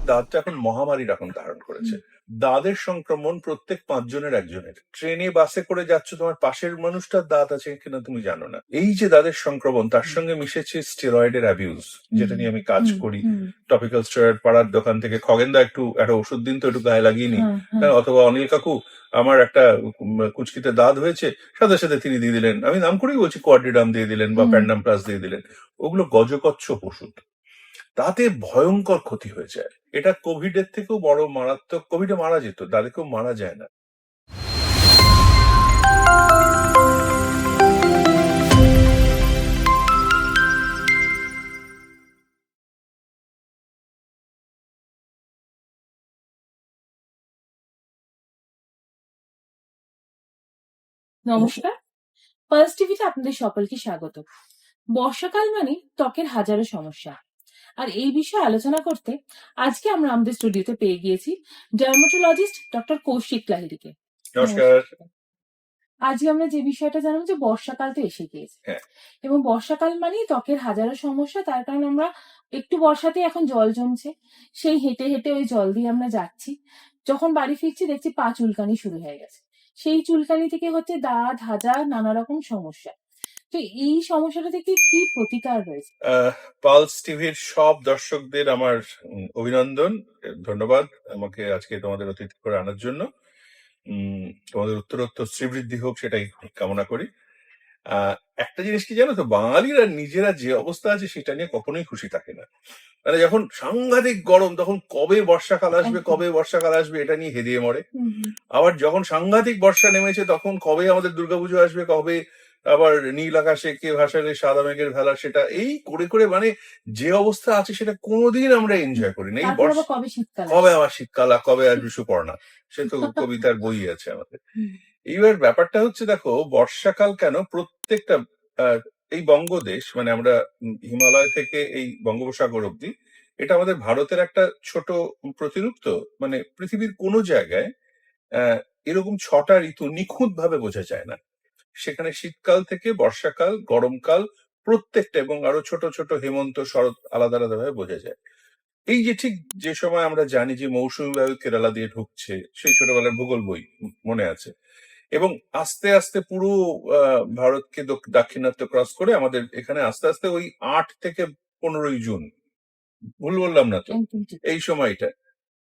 দাঁতটা এখন মহামারীর এখন ধারণ করেছে। দাঁতের সংক্রমণ প্রত্যেক 5 জনের একজনের। ট্রেনে বাসে করে যাচ্ছ, তোমার পাশের মানুষটার দাঁত আছে কিনা তুমি জানো না। এই যে দাঁতের সংক্রমণ, তার সঙ্গে মিশেছে স্টেরয়েডের অ্যাবিউজ, যেটা নিয়ে আমি কাজ করি। টপিক্যাল স্টেরয়েড পাড়ার দোকান থেকে খগেনদা একটু একটা ওষুধ দিন তো, একটু গায়ে লাগিয়ে নি। অথবা অনিল কাকু আমার একটা কুচকিতে দাঁত হয়েছে, সাথে সাথে তিনি দিয়ে দিলেন, আমি নাম করেই বলছি, কোয়াড্রিডাম দিয়ে দিলেন বা প্যান্ডাম প্লাস দিয়ে দিলেন। ওগুলো গজকচ্ছপ ওষুধ, তাতে ভয়ঙ্কর ক্ষতি হয়ে যায়। এটা কোভিড এর থেকেও বড় মারাত্মক। কোভিডে মারা যেত, তাদের কেউ মারা যায় না। নমস্কার, পালস টিভিতে আপনাদের সকলকে স্বাগত। বর্ষাকাল মানে ত্বকের হাজারো সমস্যা, আর এই বিষয়ে আলোচনা করতে আজকে আমরা আমাদের স্টুডিওতে পেয়ে গিয়েছি ডার্মাটোলজিস্ট ডক্টর কৌশিক লাহিড়ীকে। নমস্কার। আজকে আমরা যে বিষয়টা জানবো যে বর্ষাকাল তো এসে গিয়েছে, হ্যাঁ। এবং বর্ষাকাল মানেই ত্বকের হাজারো সমস্যা। তার কারণ আমরা একটু বর্ষাতে এখন জল জমছে, সেই হেঁটে হেঁটে ওই জল দিয়ে আমরা যাচ্ছি, যখন বাড়ি ফিরছি দেখছি পা চুলকানি শুরু হয়ে গেছে। সেই চুলকানি থেকে হচ্ছে দাঁত, হাজা, নানা রকম সমস্যা। তো এই সমস্যাটা থেকে কি প্রতিকার রয়েছে? পালস টিভির সব দর্শকদের আমার অভিনন্দন, ধন্যবাদ আমাকে আজকে তোমাদের অতিথি করে আনার জন্য। তোমাদের উত্তরোত্তর শ্রীবৃদ্ধি হোক, সেটাই কামনা করি। একটা জিনিস কি জানো তো, বাঙালিরা নিজেরা যে অবস্থা আছে সেটা নিয়ে কখনোই খুশি থাকে না। মানে যখন সাংঘাতিক গরম, তখন কবে বর্ষাকাল আসবে, কবে বর্ষাকাল আসবে এটা নিয়ে হেদিয়ে মরে। আবার যখন সাংঘাতিক বর্ষা নেমেছে, তখন কবে আমাদের দুর্গাপুজো আসবে, কবে আবার নীল আকাশে কে ভাসালে সাদা মেঘের ভেলা, সেটা এই করে করে মানে যে অবস্থা আছে সেটা কোনোদিন আমরা এনজয় করি না। এই কবে আবার শীতকাল, কবে আসবে সুপর্ণা, সে তো কবিতার বই আছে আমাদের। এইবার ব্যাপারটা হচ্ছে, দেখো বর্ষাকাল কেন প্রত্যেকটা এই বঙ্গদেশ, মানে আমরা হিমালয় থেকে এই বঙ্গোপসাগর অব্দি, এটা আমাদের ভারতের একটা ছোট প্রতিরূপ। তো মানে পৃথিবীর কোনো জায়গায় এরকম 6টা ঋতু নিখুঁত ভাবে বোঝা যায় না। সেখানে শীতকাল থেকে বর্ষাকাল, গরমকাল প্রত্যেকটা, এবং আরো ছোট ছোট হেমন্ত, শরৎ আলাদা আলাদা ভাবে বোঝা যায়। এই যে ঠিক যে সময় আমরা জানি যে মৌসুমী বায়ু কেরালা দিয়ে ঢুকছে, সেই ছোটবেলার ভূগোল বই মনে আছে, এবং আস্তে আস্তে পুরো ভারতকে দাক্ষিণাত্য ক্রস করে আমাদের এখানে আস্তে আস্তে ওই 8 থেকে 15ই জুন, ভুল বললাম না তো, এই সময়টা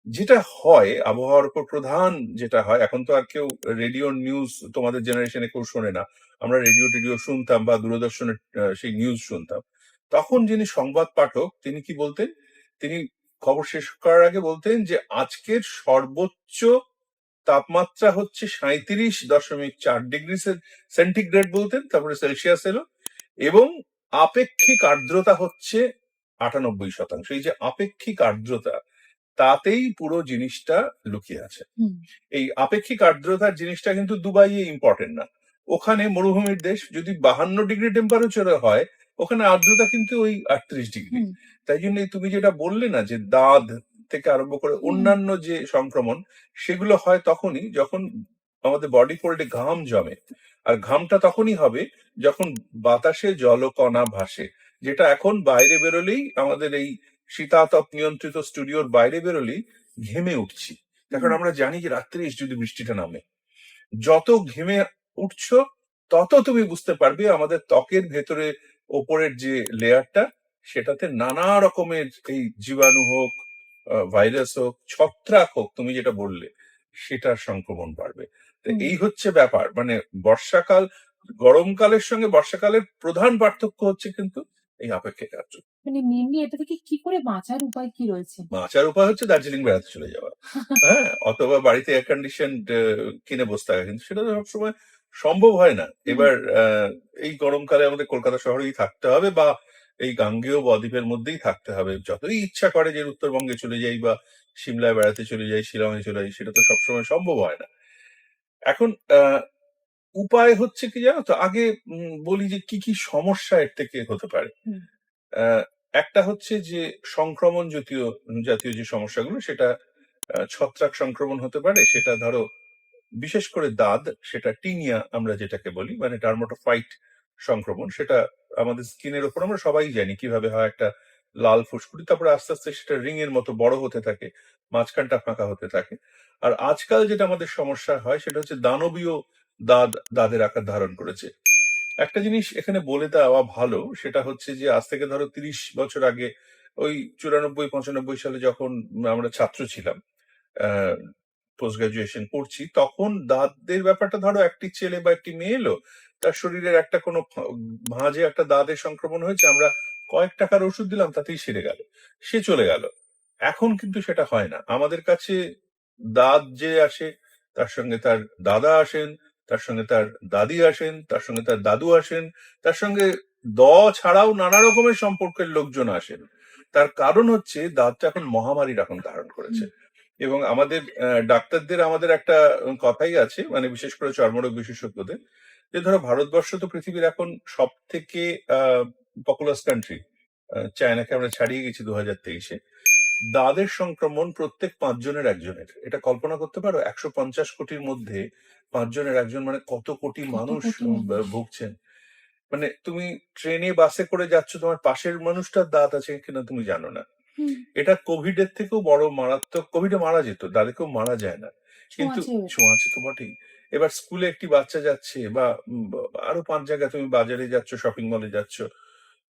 যেটা হয় আবহাওয়ার উপর প্রধান যেটা হয়, এখন তো আর কেউ রেডিও নিউজ তোমাদের জেনারেশনে কেউ শোনে না, আমরা রেডিও টেডিও শুনতাম বা দূরদর্শনের সেই নিউজ শুনতাম। তখন যিনি সংবাদ পাঠক, তিনি কি বলতেন, তিনি খবর শেষ করার আগে বলতেন যে আজকের সর্বোচ্চ তাপমাত্রা হচ্ছে 37.4 ডিগ্রি সেন্টিগ্রেড বলতেন, তারপরে সেলসিয়াস এলো, এবং আপেক্ষিক আর্দ্রতা হচ্ছে 98%। এই যে আপেক্ষিক আর্দ্রতা, তাতেই পুরো জিনিসটা লুকিয়ে আছে। এই আপেক্ষিক আর্দ্রতার জিনিসটা কিন্তু দুবাইয়ে ইম্পর্টেন্ট না। ওখানে মরুভূমির দেশ, যদি 52 ডিগ্রি টেম্পারেচার হয়, ওখানে আর্দ্রতা কিন্তু ওই 38 ডিগ্রি। তাই জন্য তুমি যেটা বললে না, যে দাঁত থেকে আরম্ভ করে অন্যান্য যে সংক্রমণ, সেগুলো হয় তখনই যখন আমাদের বডি ফোল্ডে ঘাম জমে। আর ঘামটা তখনই হবে যখন বাতাসে জলকণা ভাসে, যেটা এখন বাইরে বেরোলেই, আমাদের এই শীতাতপ নিয়ন্ত্রিত স্টুডিওর বাইরে বেরোলেই ঘেমে উঠছি। কারণ আমরা জানি যে রাত্রে যদি বৃষ্টিটা নামে, যত ঘেমে উঠছো তত তুমি বুঝতে পারবে আমাদের ত্বকের ভেতরে ওপরের যে লেয়ারটা, সেটাতে নানা রকমের এই জীবাণু হোক, ভাইরাস হোক, ছত্রাক হোক, তুমি যেটা বললে, সেটার সংক্রমণ বাড়বে। তো এই হচ্ছে ব্যাপার। মানে বর্ষাকাল, গরমকালের সঙ্গে বর্ষাকালের প্রধান পার্থক্য হচ্ছে কিন্তু এই আপেক্ষিক আর্দ্রতা। মানে মেনলি এটা থেকে কি করে বাঁচার উপায় কি রয়েছে? বাঁচার উপায় হচ্ছে দার্জিলিং বেড়াতে চলে যাওয়া, হ্যাঁ, অথবা বাড়িতে এয়ার কন্ডিশন কিনে বসে থাকা, কিন্তু সেটা তো সবসময় সম্ভব হয় না। এবার এই গরমকালে আমাদের কলকাতা শহরেই থাকতে হবে, বা এই গাঙ্গেয় বদ্বীপের মধ্যেই থাকতে হবে। যতই ইচ্ছা করে যে উত্তরবঙ্গে চলে যাই বা সিমলায় বেড়াতে চলে যাই, শিলংয়ে চলে যাই, সেটা তো সবসময় সম্ভব হয় না। এখন উপায় হচ্ছে কি জানো তো, আগে বলি যে কি কি সমস্যা এর থেকে হতে পারে। একটা হচ্ছে যে সংক্রমণ জাতীয় যে সমস্যাগুলো, সেটা ছত্রাক সংক্রমণ হতে পারে। সেটা ধরো বিশেষ করে দাঁত, সেটা টিনিয়া আমরা যেটাকে বলি, মানে ডার্মাটোফাইট সংক্রমণ, সেটা আমাদের স্কিনের উপর আমরা সবাই জানি কিভাবে হয়। একটা লাল ফুসকুড়ি, তারপরে আস্তে আস্তে সেটা রিং এর মতো বড় হতে থাকে, মাঝখানটা ফাঁকা হতে থাকে। আর আজকাল যেটা আমাদের সমস্যা হয় সেটা হচ্ছে দানবীয় দাঁতের আকার ধারণ করেছে। একটা জিনিস এখানে বলে দেওয়া ভালো, সেটা হচ্ছে যে আজ থেকে ধরো 30 বছর আগে, ওই 94-95 সালে যখন আমরা ছাত্র ছিলাম, পোস্ট গ্রাজুয়েশন পড়ছি, তখন দাঁতের ব্যাপারটা ধরো একটি ছেলে বা একটি মেয়ে এলো, তার শরীরের একটা কোনো ভাঁজে একটা দাঁতের সংক্রমণ হয়েছে, আমরা কয়েক টাকার ওষুধ দিলাম, তাতেই সেরে গেল, সে চলে গেল। এখন কিন্তু সেটা হয় না। আমাদের কাছে দাঁত যে আসে, তার সঙ্গে তার দাদা আসেন, তার সঙ্গে তার দাদি আসেন, তার সঙ্গে তার দাদু আসেন, তার সঙ্গে ছাড়াও নানা রকমের সম্পর্কের লোকজন আসেন। তার কারণ হচ্ছে দাঁতটা এখন মহামারীর এখন ধারণ করেছে। এবং আমাদের ডাক্তারদের আমাদের একটা কথাই আছে, মানে বিশেষ করে চর্মরোগ বিশেষজ্ঞদের, যে ধরো ভারতবর্ষ তো পৃথিবীর এখন সব থেকে পপুলাস কান্ট্রি, চায়নাকে আমরা ছাড়িয়ে গেছি 2023-এ। দাঁতের সংক্রমণ প্রত্যেক 5 জনের একজনের। এটা কল্পনা করতে পারো, 150 কোটির মধ্যে 5 জনের একজন, মানে কত কোটি কত মানুষ কোটি মানুষ। ভুগছেন। মানে তুমি ট্রেনে বাসে করে যাচ্ছ, তোমার পাশের মানুষটার দাঁত আছে কিনা তুমি জানো না। হুম, এটা কোভিড এর থেকেও বড় মারাত্মক। কোভিডে মারা যেত, দাঁতে কেউ মারা যায় না, কিন্তু ছোঁয়াচে হয়েছে। ছোঁয়াচে তো বটেই। এবার স্কুলে একটি বাচ্চা যাচ্ছে, বা আরো 5 জায়গায় তুমি বাজারে যাচ্ছ, শপিং মলে যাচ্ছ,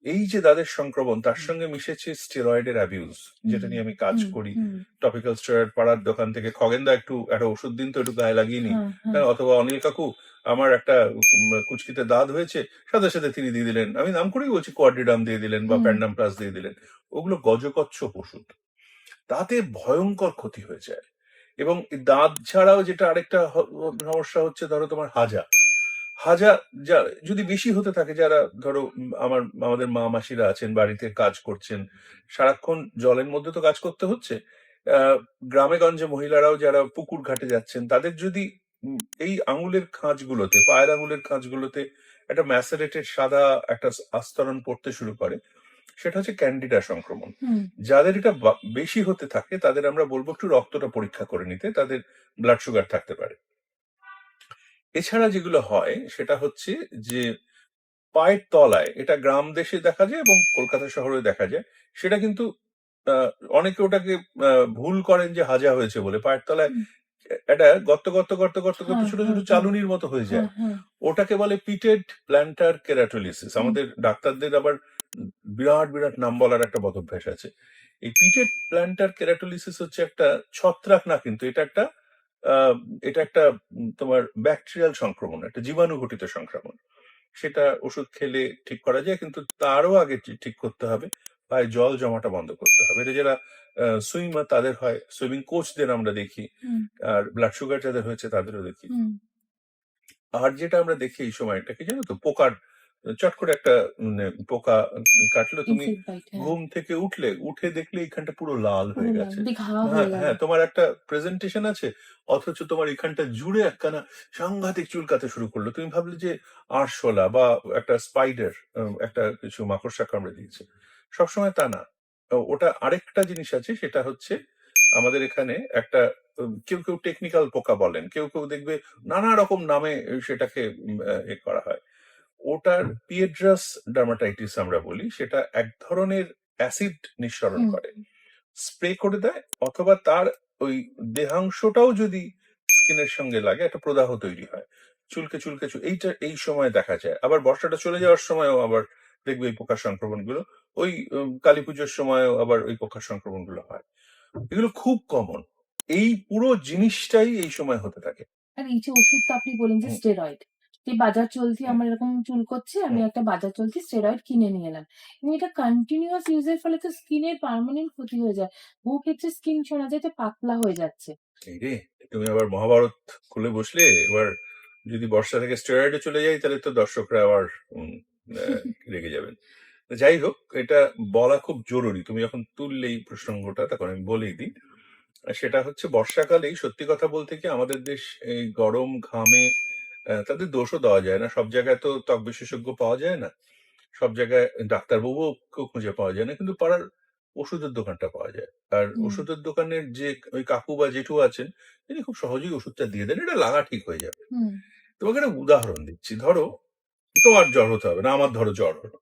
এই যে দাঁতের সংক্রমণ, তার সঙ্গে মিশেছে স্টেরয়েডের অ্যাবিউজ, যেটা হুম, নিয়ে আমি কাজ হুম, করি। হুম, টপিক্যাল স্টেরয়েড পাড়ার দোকান থেকে, খগেনদা একটু একটা ওষুধ দিন তো, একটু গায়ে লাগিয়ে নি। হ্যাঁ, হ্যাঁ, হ্যাঁ, অথবা অনিল কাকু, আমার একটা কুচকিতে দাঁত হয়েছে, সাথে সাথে তিনি দিয়ে দিলেন, আমি নাম করেই বলছি, কোয়াড্রিডাম দিয়ে দিলেন বা হুম, প্যান্ডাম প্লাস দিয়ে দিলেন। ওগুলো গজকচ্ছপ ওষুধ, তাতে ভয়ঙ্কর ক্ষতি হয়ে যায়। এবং এই দাঁত ছাড়াও যেটা আরেকটা সমস্যা হচ্ছে, ধরো তোমার হাজা হাজা যা যদি বেশি হতে থাকে, যারা ধরো আমাদের মা মাসিরা আছেন, বাড়িতে কাজ করছেন, সারাক্ষণ জলের মধ্যে তো কাজ করতে হচ্ছে। গ্রামে গঞ্জে মহিলারাও যারা পুকুর ঘাটে যাচ্ছেন, তাদের যদি এই আঙুলের খাঁজগুলোতে, পায়ের আঙুলের খাঁজগুলোতে একটা ম্যাসারেটেড সাদা একটা আস্তরণ পড়তে শুরু করে, সেটা হচ্ছে ক্যান্ডিডা সংক্রমণ। হুম, যাদের এটা বেশি হতে থাকে, তাদের আমরা বলবো একটু রক্তটা পরীক্ষা করে নিতে, তাদের ব্লাড সুগার থাকতে পারে। এছাড়া যেগুলো হয় সেটা হচ্ছে যে পায়ের তলায়, এটা গ্রাম দেশে দেখা যায় এবং কলকাতা শহরে দেখা যায়, সেটা কিন্তু অনেকে ওটাকে ভুল করেন যে হাজা হয়েছে বলে। পায়ের তলায় হুম, একটা গর্ত গর্ত গর্ত গর্ত গর্ত হ্যাঁ, ছোট ছোট হ্যাঁ, হ্যাঁ, চালুনির মতো হয়ে হ্যাঁ, যায়। হ্যাঁ, ওটাকে বলে পিটেড প্ল্যান্টার কেরাটোলিসিস। হুম, আমাদের ডাক্তারদের আবার বিরাট বিরাট নাম বলার একটা বদভ্যাস আছে। এই পিটেড প্ল্যান্টার কেরাটোলিসিস হচ্ছে একটা ছত্রাক না, কিন্তু এটা একটা আহ, এটা একটা তোমার ব্যাকটেরিয়াল সংক্রমণ, একটা জীবাণু ঘটিত সংক্রমণ। সেটা ওষুধ খেলে ঠিক করা যায়, কিন্তু তারও আগে ঠিক করতে হবে, পায়ে জল জমাটা বন্ধ করতে হবে। এটা যারা সুইমার তাদের হয়, সুইমিং কোচদের আমরা দেখি, হুম, আর ব্লাড সুগার যাদের হয়েছে তাদেরও দেখি। হুম, আর যেটা আমরা দেখি এই সময়টা কি জানো তো, পোকার চট করে একটা পোকা কাটলো, তুমি ইনসেক্ট বাইট, হ্যাঁ, ঘুম থেকে উঠে দেখলে এখানটা পুরো লাল পুরো হয়ে লাল, গেছে। দিয়ে ঘা হ্যাঁ হয়ে গেল। হ্যাঁ, তোমার একটা প্রেজেন্টেশন আছে, অথচ তোমার এখানটা জুড়ে একখানা সাংঘাতিক চুলকাতে শুরু করলো, তুমি ভাবলে যে আরশোলা বা একটা স্পাইডার, একটা কিছু মাকড়সা কামড়ে দিয়েছে। সবসময় তা না। ওটা আরেকটা জিনিস আছে, সেটা হচ্ছে আমাদের এখানে একটা কেউ কেউ টেকনিক্যাল পোকা বলেন, কেউ কেউ দেখবে নানা রকম নামে সেটাকে এ করা হয়। ওটার পিয়েড্রাস ডার্মাটাইটিস আমরা বলি। সেটা এক ধরনের অ্যাসিড নিঃসরণ হুম, করে, স্প্রে করে দেয়, অথবা তার ওই দেহাংশটাও যদি স্কিনের সঙ্গে লাগে, একটা প্রদাহ তৈরি হয়, চুলকে চুলকে এইটা এই সময় দেখা যায়। আবার বর্ষাটা চলে যাওয়ার সময়ও আবার দেখবে এই পোকার সংক্রমণ গুলো, ওই কালী পুজোর সময়ও আবার ওই পোকার সংক্রমণ গুলো হয়। এগুলো খুব কমন। এই পুরো জিনিসটাই এই সময় হতে থাকে। আর এই যে ওষুধটা আপনি বললেন যে হুম, স্টেরয়েড, যে বাজার চলতি হুম, আমার এরকম চুল করছে, আমি হুম। একটা বাজার চলতি স্টেরয়েড কিনে নিয়ে এলাম। এবং এটা কন্টিনিউয়াস ইউজের ফলে তো স্কিনের পার্মানেন্ট ক্ষতি হয়ে যায়। বহু ক্ষেত্রে স্কিন শোনা যায় যে পাতলা হয়ে যাচ্ছে। এই রে, তুমি আবার মহাভারত খুলে বসলে। এবার যদি বর্ষা থেকে স্টেরয়েডে চলে যাই, তাহলে তো দর্শকরা আবার উম, রেগে যাবেন। যাই হোক, এটা বলা খুব জরুরি, তুমি যখন তুললে এই প্রসঙ্গটা, তখন আমি বলেই দিই। আর সেটা হচ্ছে বর্ষাকালেই, সত্যি কথা বলতে কি, আমাদের দেশ এই গরম ঘামে, তাদের দোষও দেওয়া যায় না, সব জায়গায় তো ত্বক বিশেষজ্ঞ পাওয়া যায় না, সব জায়গায় ডাক্তারবাবুও কেউ খুঁজে পাওয়া যায় না, কিন্তু পাড়ার ওষুধের দোকানটা পাওয়া যায়। আর হুম, ওষুধের দোকানের যে ওই কাকু বা জেঠু আছেন, তিনি খুব সহজেই ওষুধটা দিয়ে দেন, এটা লাগা ঠিক হয়ে যাবে। হুম, তোমাকে একটা উদাহরণ দিচ্ছি। ধরো তোমার জ্বর হতে হবে না, আমার ধরো জ্বর হলো,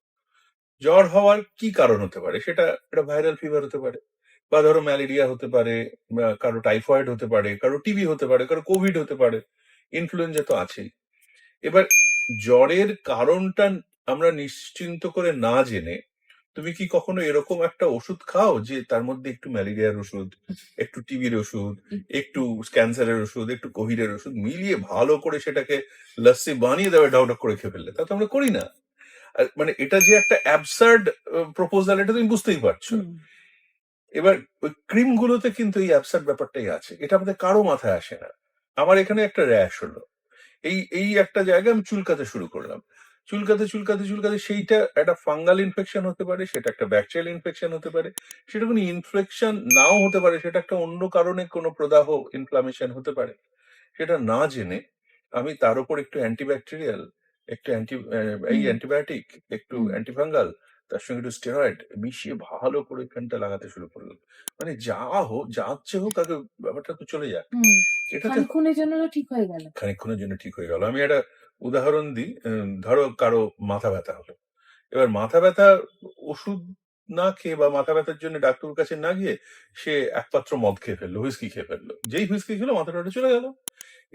জ্বর হওয়ার কি কারণ হতে পারে? সেটা একটা ভাইরাল ফিভার হতে পারে, বা ধরো ম্যালেরিয়া হতে পারে, বা কারো টাইফয়েড হতে পারে, কারো টিবি হতে পারে, কারো কোভিড হতে পারে, ইনফ্লুয়েঞ্জা তো আছেই। এবার জ্বরের কারণটা আমরা নিশ্চিন্ত করে না জেনে তুমি কি কখনো এরকম একটা ওষুধ খাও যে তার মধ্যে একটু ম্যালেরিয়ার ওষুধ, একটু টিবির ওষুধ, একটু ক্যান্সারের ওষুধ, একটু কোভিডের ওষুধ মিলিয়ে ভালো করে সেটাকে লস্যি বানিয়ে দেওয়া ঢাউঢাক করে খেয়ে ফেললে? তা তো আমরা করি না। আর মানে এটা যে একটা অ্যাবসার্ড প্রপোজাল, এটা তুমি বুঝতেই পারছো। হুম এবার ওই ক্রিম গুলোতে কিন্তু এই অ্যাবসার্ড ব্যাপারটাই আছে, এটা আমাদের কারো মাথায় আসে না। আমার এখানে একটা র্যাশ হলো, এই এই একটা জায়গায় আমি চুলকাতে শুরু করলাম। চুলকাতে, চুলকাতে, চুলকাতে সেইটা একটা ফাঙ্গাল ইনফেকশন হতে পারে, সেটা একটা ব্যাকটেরিয়াল ইনফেকশন হতে পারে, সেটা কোনো ইনফেকশন নাও হতে পারে, সেটা একটা অন্য কারণে কোনো প্রদাহ ইনফ্লামেশন হতে পারে। সেটা না জেনে আমি তার উপর একটু অ্যান্টিব্যাকটেরিয়াল, একটু এই হুম অ্যান্টিবায়োটিক, একটু হুম অ্যান্টিফাঙ্গাল, তার সঙ্গে একটু স্টেরয়েড মিশিয়ে ভালো করে এখানটা লাগাতে শুরু করলাম। মানে যা হোক, যা হচ্ছে হোক, আগে ব্যাপারটা তো চলে যাক। হুম এটাতে খানিকক্ষণের জন্য তো ঠিক হয়ে গেল। খানিকক্ষণের জন্য ঠিক হয়ে গেল। আমি একটা উদাহরণ দিই। ধরো কারো মাথা ব্যথা হলো। এবার মাথা ব্যথা ওষুধ না খেয়ে বা মাথা ব্যথার জন্য ডাক্তারের কাছে না গিয়ে সে এক পাত্র মদ খেয়ে ফেললো, হুইস্কি খেয়ে ফেললো। যেই হুইস্কি খেলো মাথা ব্যথা চলে গেল।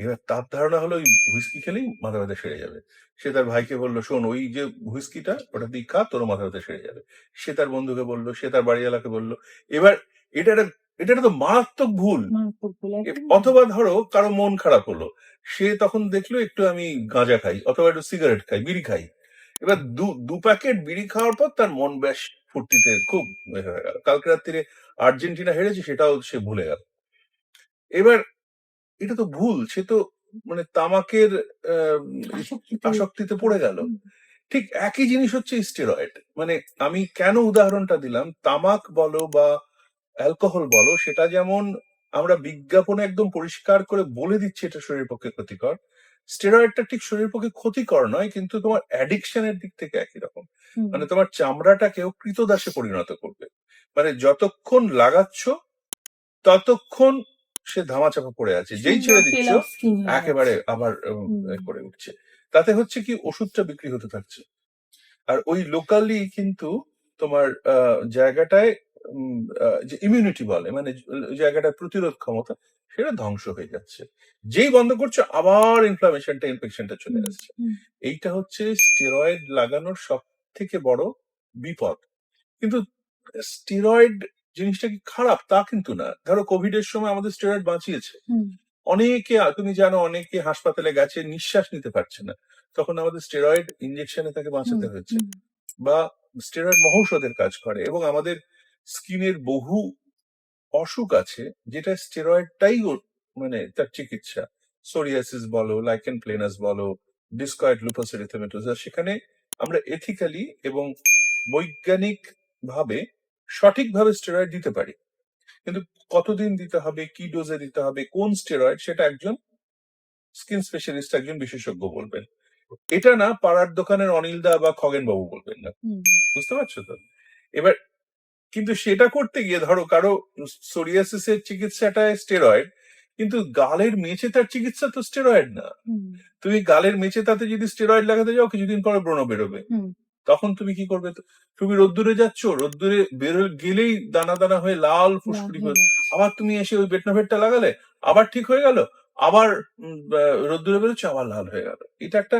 এবার তার ধারণা হলো ওই হুইস্কি খেলেই মাথা ব্যথা সেরে যাবে। সে তার ভাইকে বলল, শোন ওই যে হুইস্কিটা ওটা দিয়ে খা, তোর মাথা ব্যথা সেরে যাবে। সে তার বন্ধুকে বলল, সে তার বাড়িওয়ালাকে বলল। এবার এটা একটা এটা একটা তো মারাত্মক ভুল। মারাত্মক বলে একদম অথবা ধরো কারো মন খারাপ হলো, সে তখন দেখলো একটু আমি গাঁজা খাই অথবা একটু সিগারেট খাই, বিড়ি খাই। এবার দু প্যাকেট বিড়ি খাওয়ার পর তার মন বেশ ফুর্তিতে খুব হয়ে গেল। কালকে রাত্রিরে আর্জেন্টিনা হেরেছে সেটাও সে ভুলে গেল। এবার এটা তো ভুল, সে তো মানে তামাকের আহ, আসক্তিতে আসক্তিতে পড়ে গেল। ঠিক একই জিনিস হচ্ছে স্টেরয়েড। মানে আমি কেন উদাহরণটা দিলাম, তামাক বলো বা অ্যালকোহল বলো, সেটা যেমন আমরা বিজ্ঞাপনে একদম পরিষ্কার করে বলে দিচ্ছি এটা শরীরের পক্ষে ক্ষতিকর, স্টেরয়েডটা ঠিক শরীরের পক্ষে ক্ষতিকর নয়, কিন্তু তোমার অ্যাডিকশনের দিক থেকে একই রকম। হুম মানে তোমার চামড়াটাকেও কৃতদাসে পরিণত করবে। মানে যতক্ষণ লাগাচ্ছ ততক্ষণ সে ধামাচাপা পড়ে আছে, যেই সুন্দর ছেড়ে পেল দিচ্ছ অফ স্কিন হয়ে একেবারে যাচ্ছে। আবার হুম করে উঠছে। তাতে হচ্ছে কি, ওষুধটা বিক্রি হতে থাকছে। আর ওই লোকালি কিন্তু তোমার জায়গাটায় যে ইমিউনিটি বলে, মানে জায়গাটার প্রতিরোধ ক্ষমতা, সেটা ধ্বংস হয়ে যাচ্ছে। যেই বন্ধ করছো আবার ইনফেকশনটা চলে হুম আসছে। হুম এইটা হচ্ছে স্টেরয়েড লাগানোর সব থেকে বড় বিপদ। কিন্তু স্টেরয়েড জিনিসটা কি খারাপ তা কিন্তু না। ধরো কোভিড এর সময় আমাদের স্টেরয়েড বাঁচিয়েছে। হুম অনেকে, তুমি জানো, অনেকে হাসপাতালে গেছে, নিঃশ্বাস নিতে পারছে না, তখন আমাদের স্টেরয়েড ইনজেকশনে তাকে হুম বাঁচাতে হয়েছে। হুম বা স্টেরয়েড মহৌষধের কাজ করে। এবং আমাদের স্কিনের বহু অসুখ আছে যেটা স্টেরয়েডটাই মানে তার চিকিৎসা। সোরিয়াসিস বলো, লাইকেন প্লেনাস বলো, ডিসকয়েড লুপাস এরিথেমেটোসা, সেখানে আমরা এথিক্যালি এবং বৈজ্ঞানিক ভাবে সঠিকভাবে স্টেরয়েড দিতে পারি। কিন্তু কতদিন দিতে হবে, কি ডোজে দিতে হবে, কোন স্টেরয়েড, সেটা একজন স্কিন স্পেশালিস্ট, একজন বিশেষজ্ঞ বলবেন। এটা না পাড়ার দোকানের অনিল দা বা খগেন বাবু বলবেন না। হুম বুঝতে পারছো তো? এবার কিন্তু সেটা করতে গিয়ে ধরো কারো সোরিয়াসিসের চিকিৎসাটায় স্টেরয়েড, কিন্তু গালের মেচে তার চিকিৎসা তো স্টেরয়েড না। হুম তুমি গালের মেচে তাতে যদি স্টেরয়েড লাগাতে যাও, কিছুদিন পরে ব্রণ বেরোবে। হুম তখন তুমি কি করবে? তুমি রোদ্দুরে যাচ্ছ, রোদ্দুরে বেরো গেলেই দানা দানা হয়ে লাল লাল ফুসকুড়ি হয়ে হয়ে, যাচ্ছে। আবার তুমি এসে ওই বেটনাভেটটা লাগালে, আবার ঠিক হয়ে গেল, আবার রোদ্দুরে বেরোচ্ছে, আবার লাল হয়ে গেল। এটা একটা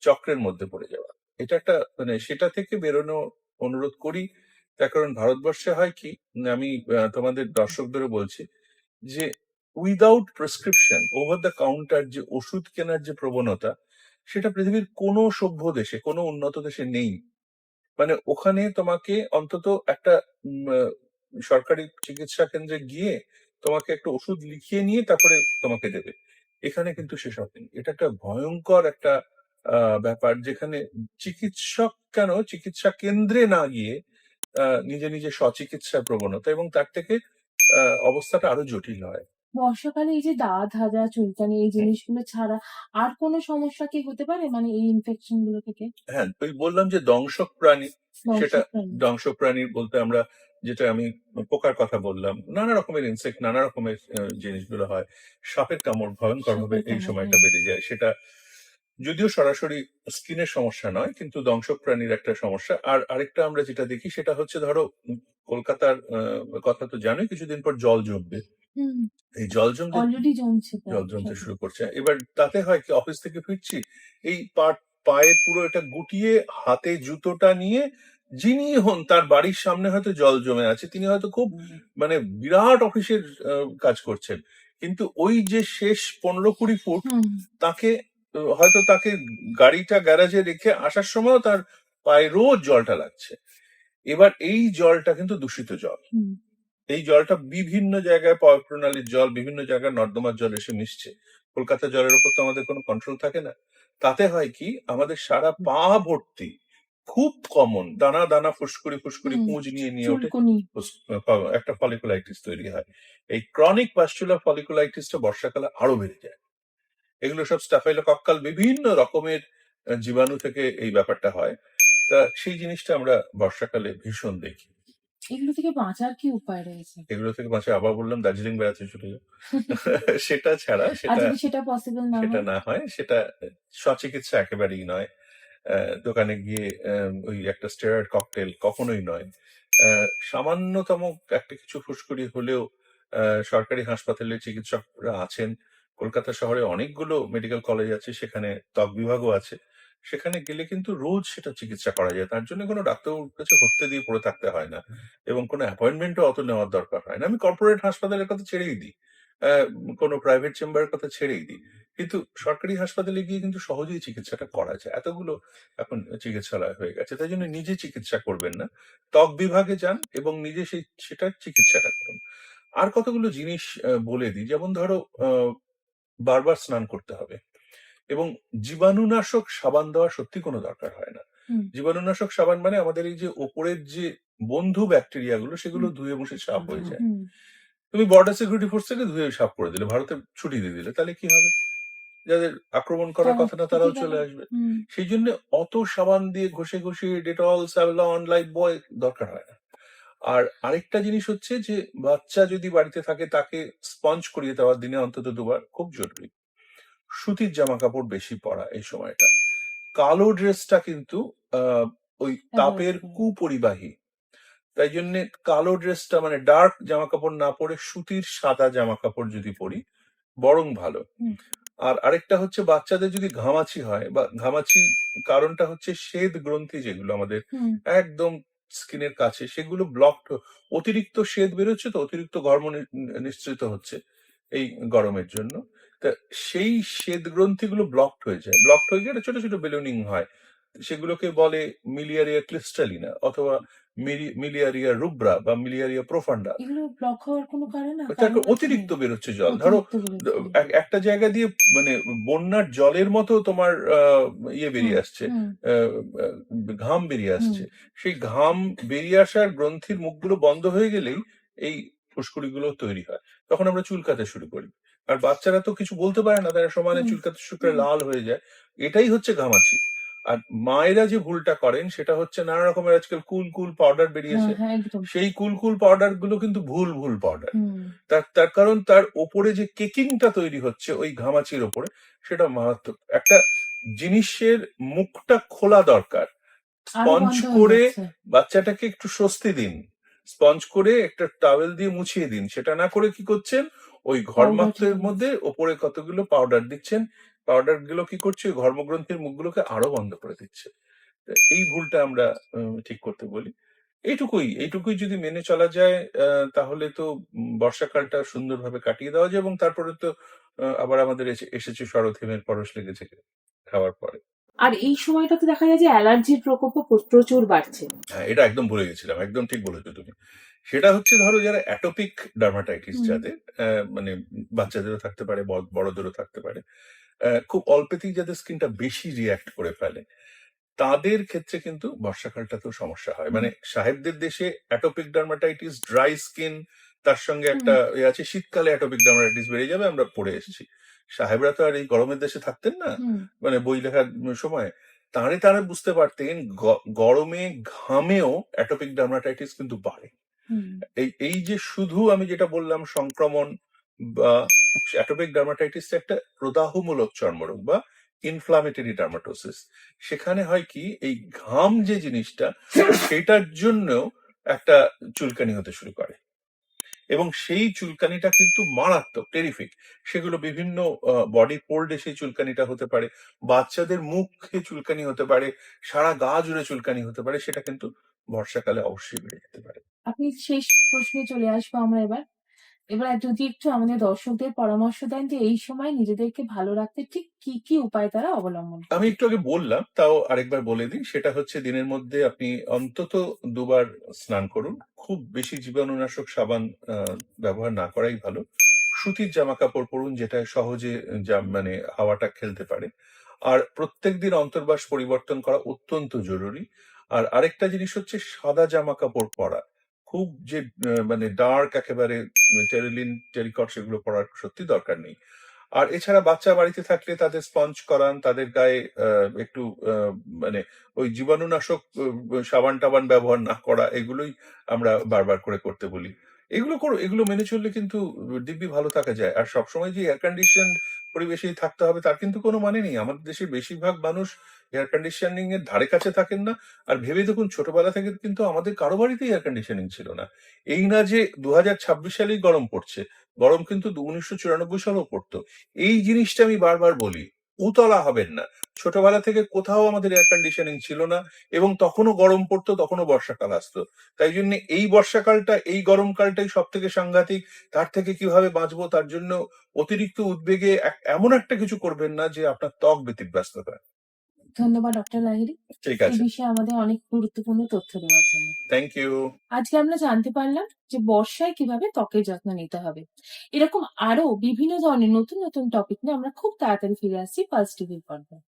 চক্রের মধ্যে পড়ে যাওয়া। এটা একটা মানে সেটা থেকে বেরোনো অনুরোধ করি। তার কারণ ভারতবর্ষে হয় কি, আমি তোমাদের দর্শকদেরও বলছি যে without prescription over the counter যে ওষুধ কেনার যে প্রবণতা, সেটা পৃথিবীর কোনো সভ্য দেশে, কোনো উন্নত দেশে নেই। মানে ওখানে তোমাকে অন্তত একটা সরকারি চিকিৎসা কেন্দ্রে গিয়ে তোমাকে একটা ওষুধ লিখিয়ে নিয়ে তারপরে তোমাকে দেবে। এখানে কিন্তু সেসব নেই। এটা একটা ভয়ঙ্কর একটা ব্যাপার, যেখানে চিকিৎসক কেন চিকিৎসা কেন্দ্রে না গিয়ে নিজে নিজে স্বচিকিৎসার প্রবণতা, এবং তার থেকে অবস্থাটা আরো জটিল হয়। বর্ষাকালে এই যে দাঁত হাজা চুলকানি এই জিনিসগুলো ছাড়া আর কোনো সমস্যা কি হতে পারে মানে এই ইনফেকশন গুলো থেকে? হ্যাঁ, ওই বললাম যে দংশক প্রাণী, সেটা দংশক প্রাণী। দংশক প্রাণী বলতে আমরা যেটা আমি পোকার কথা বললাম, নানা রকমের ইনসেক্ট, নানা রকমের জিনিসগুলো হয়। সাপের কামড় ভয়ঙ্কর ভাবে সাপের এই কামড়, সময়টা হ্যাঁ। বেড়ে যায়, সেটা যদিও সরাসরি স্কিনের সমস্যা নয়, কিন্তু দংশক প্রাণীর একটা সমস্যা। আর আরেকটা আমরা যেটা দেখি সেটা হচ্ছে ধরো কলকাতার কথা তো জানোই, কিছুদিন পর জল জমবে। হুম, এই জল জমতে অলরেডি জমছে প্রায় জল জমতে সবে। শুরু করছে। এবার তাতে হয় কি, অফিস থেকে ফিরছি, এই পায়ে পুরো এটা গুটিয়ে হাতে জুতোটা নিয়ে যিনি হন তার বাড়ির সামনে হয়তো জল জমে আছে, তিনি হয়তো খুব মানে বিরাট অফিসের কাজ করছেন, কিন্তু ওই যে শেষ 15-20 ফুট হুম, তাকে হয়তো তাকে গাড়িটা গ্যারাজে রেখে আসার সময়ও তার পায়ে রোজ জলটা লাগছে। এবার এই জলটা কিন্তু দূষিত জল। হুম, এই জলটা বিভিন্ন জায়গায় পাওয়ার প্রণালীর জল, বিভিন্ন জায়গায় নর্দমার জল এসে মিশছে। কলকাতা জলের উপর তো আমাদের কোনো কন্ট্রোল থাকে না। তাতে হয় কি, আমাদের সারা পা ভর্তি খুব কমন দানা দানা ফুসকুড়ি ফুসকুড়ি হুম, পুঁজ নিয়ে নিয়ে ওঠে, চুলকুনি। একটা ফলিকুলাইটিস তৈরি হয়। এই ক্রনিক পাস্চুলার ফলিকুলাইটিসটা বর্ষাকালে আরো বেড়ে যায়। এগুলো সব স্টাফাইলোকক্কাল বিভিন্ন রকমের জীবাণু থেকে এই ব্যাপারটা হয়। তা সেই জিনিসটা আমরা বর্ষাকালে ভীষণ দেখি। এগুলো থেকে বাঁচার কি উপায় রয়েছে? এগুলো থেকে বাঁচা, আবার বললাম দার্জিলিং বেড়াতে চলে যাও। সেটা ছাড়া, আর সেটা যদি সেটা পসিবল না সেটা হয়? না হয়, সেটা স্বচিকিৎসা একেবারেই নয়। দোকানে গিয়ে ওই একটা স্টেরয়েড ককটেল কখনোই নয়। সামান্যতম একটা কিছু ফুসকুড়ি হলেও সরকারি হাসপাতালে চিকিৎসকরা আছেন। কলকাতা শহরে অনেকগুলো মেডিকেল কলেজ আছে, সেখানে ত্বক বিভাগও আছে। সেখানে গেলে কিন্তু রোজ সেটা চিকিৎসা করা যায়। তার জন্য কোনো ডাক্তারবাবুর কাছে হত্যে দিয়ে পড়ে থাকতে হয় না, এবং কোনো অ্যাপয়েন্টমেন্টও অত নেওয়ার দরকার হয় না। আমি কর্পোরেট হাসপাতালের কথা ছেড়েই দিই, কোনো প্রাইভেট চেম্বারের কথা ছেড়েই দিই। কিন্তু সরকারি হাসপাতালে গিয়ে কিন্তু সহজেই চিকিৎসাটা করা যায়। এতগুলো এখন চিকিৎসালয় হয়ে গেছে। তাই জন্য নিজে চিকিৎসা করবেন না। ত্বক বিভাগে যান এবং নিজে সেটার চিকিৎসাটা করুন। আর কতগুলো জিনিস বলে দিই। যেমন ধরো বারবার স্নান করতে হবে, এবং জীবাণুনাশক সাবান দেওয়ার সত্যি কোনো দরকার হয় না। হুম, জীবাণুনাশক সাবান মানে আমাদের এই যে ওপরের যে বন্ধু ব্যাকটেরিয়া গুলো, সেগুলো হুম, ধুয়ে মুছে সাফ হয়ে যায়। হুম, তুমি বর্ডার সিকিউরিটি ফোর্স থেকে ধুয়ে সাফ করে দিলে, ভারতে ছুটি দিয়ে দিলে, তাহলে কি হবে? যাদের আক্রমণ করার তারা কথা না থেকে তারাও গেল। চলে আসবে। হুম, সেই জন্য অত সাবান দিয়ে ঘষে ঘষে ডেটল, স্যাভলন, লাইফবয় দরকার হয় না। আর আরেকটা জিনিস হচ্ছে যে, বাচ্চা যদি বাড়িতে থাকে তাকে স্পঞ্জ করিয়ে দেওয়া দিনে অন্তত 2 বার খুব জরুরি। সুতির জামা কাপড় বেশি পরা এই সময়টা। কালো ড্রেসটা কিন্তু আহ ওই অ্যাভয়েড তাপের করুন। কুপরিবাহী। তাই জন্য কালো ড্রেসটা মানে ডার্ক জামা কাপড় না পরে সুতির সাদা জামা কাপড় যদি পরি বরং ভালো। হুম, আর আরেকটা হচ্ছে, বাচ্চাদের যদি ঘামাচি হয়, বা ঘামাচি কারণটা হচ্ছে শ্বেত গ্রন্থি যেগুলো আমাদের হুম, একদম স্কিনের কাছে, সেগুলো ব্লকড, অতিরিক্ত শ্বেত বেরোচ্ছে, তো অতিরিক্ত ঘর্ম নিঃসৃত হচ্ছে এই গরমের জন্য। তা সেই শ্বেত গ্রন্থিগুলো ব্লকড হয়ে গেলে ছোট ছোট বেলুনিং হয়। সেগুলোকে বলে মিলিয়ারিয়া ক্লিস্টালিনা, অথবা মিলিয়ারিয়া রুব্রা বা মিলিয়ারিয়া প্রোফান্ডা। এগুলো ব্লক হওয়ার কোনো তার কারণ আছে? অতিরিক্ত বেরোচ্ছে জল। ধরো অতিরিক্ত বেরোচ্ছে। একটা জায়গা দিয়ে মানে বন্যার জলের মতো তোমার ইয়ে হুম, বেরিয়ে আসছে, হুম, আহ, আহ, ঘাম বেরিয়ে হুম, আসছে। সেই ঘাম বেরিয়ে আসার গ্রন্থির মুখগুলো বন্ধ হয়ে গেলেই এই ফুসকুড়িগুলো তৈরি হয়। তখন আমরা চুলকাতে শুরু করি। আর বাচ্চারা তো কিছু বলতে পারে না, তারা সমানে হুম, চুলকাতে শুকিয়ে হুম, লাল হয়ে যায়। এটাই হচ্ছে ঘামাচি। আর মায়েরা যে ভুলটা করেন সেটা হচ্ছে, নানা রকমের আজকাল কুল কুল পাউডার হ্যাঁ, বেরিয়েছে। হ্যাঁ, একদম। সেই কুল কুল পাউডার গুলো কিন্তু ভুল ভুল পাউডার। হুম, তার তার কারণ তার ওপরে যে কেকিংটা তৈরি হচ্ছে ওই ঘামাচির ওপরে, সেটা মারাত্মক। একটা জিনিসের মুখটা খোলা দরকার, আরো স্পঞ্জ বন্ধ হয়ে করে যাচ্ছে। বাচ্চাটাকে একটু স্বস্তি দিন, স্পঞ্জ করে একটা টাওয়েল দিয়ে মুছিয়ে দিন। সেটা না করে কি করছেন, ওই পাউডার ঘর্মাক্তের ঢেলে মধ্যে দিচ্ছে। ওপরে কতগুলো পাউডার দিচ্ছেন। পাউডার গুলো কি করছে, ওই ঘর্মগ্রন্থির মুখগুলোকে আরো বন্ধ করে দিচ্ছে। তো এই ভুলটা আমরা ঠিক করতে বলি। এইটুকুই যদি মেনে চলা যায়, তাহলে তো বর্ষাকালটা সুন্দরভাবে কাটিয়ে দেওয়া যায়, এবং তারপরে তো আবার আমাদের এসেছে শরৎ, হিমের পরশ লেগেছে খাওয়ার পরে। আর এই সময়টাতে দেখা যায় যে অ্যালার্জির প্রকোপও প্রচুর বাড়ছে। হ্যাঁ, এটা একদম ভুলে গেছিলাম। একদম ঠিক বলেছো তুমি। সেটা হচ্ছে ধরো যারা অ্যাটোপিক ডার্মাটাইটিস হুম, যাদের, মানে বাচ্চাদেরও থাকতে পারে, বড়দেরও থাকতে পারে। খুব অল্পেতেই যাদের স্কিনটা বেশি রিঅ্যাক্ট করে ফেলে, তাদের ক্ষেত্রে কিন্তু বর্ষাকালটাতেও সমস্যা হয়। হুম, মানে সাহেবদের দেশে অ্যাটোপিক ডার্মাটাইটিস, ড্রাই স্কিন, তার সঙ্গে হুম, একটা আছে, শীতকালে অ্যাটোপিক ডার্মাটাইটিস বেড়ে যাবে, আমরা পড়ে এসেছি। সাহেবরা তো আর এই গরমের দেশে থাকতেন না, হুম, মানে বই লেখার সময়। তারা বুঝতে পারতেন গরমে ঘামেও অ্যাটোপিক ডার্মাটাইটিস কিন্তু বাড়ে। হুম, এই যে শুধু আমি যেটা বললাম সংক্রমণ, বা অ্যাটোপিক ডার্মাটাইটিস একটা প্রদাহমূলক চর্মরোগ বা ইনফ্লামেটরি ডার্মাটোসিস। সেখানে হয় কি, এই ঘাম যে জিনিসটা সেটার জন্য একটা চুলকানি হতে শুরু করে, এবং সেই চুলকানিটা কিন্তু মারাত্মক, টেরিফিক। সেগুলো বিভিন্ন বডি ফোল্ডে সেই চুলকানিটা হতে পারে, বাচ্চাদের মুখে চুলকানি হতে পারে, সারা গা জুড়ে চুলকানি হতে পারে। সেটা কিন্তু বর্ষাকালে অবশ্যই বেড়ে যেতে পারে। আপনি শেষ প্রশ্নে চলে আসবো আমরা এবার। এবার যদি একটু আমাদের দর্শকদের পরামর্শ দেন যে এই সময় নিজেদেরকে ভালো রাখতে ঠিক কি, কি উপায় তারা অবলম্বন আমি করবে? একটু আগে বললাম, তাও আরেকবার বলে দিই। সেটা হচ্ছে, দিনের মধ্যে আপনি অন্তত ২ বার স্নান করুন। খুব বেশি জীবাণুনাশক সাবান ব্যবহার না করাই ভালো। সুতির জামাকাপড় পরুন, যেটা সহজে মানে হাওয়াটা খেলতে পারে। আর প্রত্যেকদিন অন্তর্বাস পরিবর্তন করা অত্যন্ত জরুরি। আর আরেকটা জিনিস হচ্ছে সাদা জামাকাপড় পরা। খুব যে মানে ডার্ক একেবারে টেরিলিন, টেরিকট সেগুলো পরার সত্যি দরকার নেই। আর এছাড়া বাচ্চা বাড়িতে থাকলে তাদের স্পঞ্জ করান, তাদের গায়ে একটু মানে ওই জীবাণুনাশক সাবান-টাবান ব্যবহার না করা, এগুলোই আমরা বারবার করে করতে বলি। এগুলো করো, এগুলো মেনে চললে কিন্তু দিব্যি ভালো থাকা যায়। আর সবসময় যে এয়ার কন্ডিশনড পরিবেশেই থাকতে হবে তার কিন্তু কোনো মানে নেই। আমাদের দেশের বেশিরভাগ মানুষ এয়ার কন্ডিশনিং এর ধারে কাছে থাকেন না। আর ভেবে দেখুন, ছোটবেলা থেকে কিন্তু আমাদের কারো বাড়িতেই এয়ার কন্ডিশনিং ছিল না। এই না যে ২০২৬ সালেই গরম পড়ছে। গরম কিন্তু ১৯৯৪ সালেও পড়তো। এই জিনিসটা আমি বারবার বলি, উতলা হবেন না। ছোটবেলা থেকে কোথাও আমাদের এয়ার কন্ডিশনিং ছিল না, এবং তখনও গরম পড়তো, তখনও বর্ষাকাল আসতো। তাই জন্য এই বর্ষাকালটা, এই গরমকালটাই সব থেকে সাংঘাতিক। তার থেকে কিভাবে বাঁচবো তার জন্য অতিরিক্ত উদ্বেগে এমন একটা কিছু করবেন না যে আপনার ত্বক ব্যতিব্যস্ত হয়। ধন্যবাদ ডক্টর লাহিড়ী। ঠিক এই আছে। বিষয়ে আমাদের অনেক গুরুত্বপূর্ণ তথ্য দেওয়ার জন্য। Thank you. আজকে আমরা জানতে পারলাম যে বর্ষায় কিভাবে ত্বকের যত্ন নিতে হবে। এরকম আরো বিভিন্ন ধরনের নতুন, নতুন টপিক নিয়ে আমরা খুব তাড়াতাড়ি ফিরে আসছি পালস টিভির পর্দায়।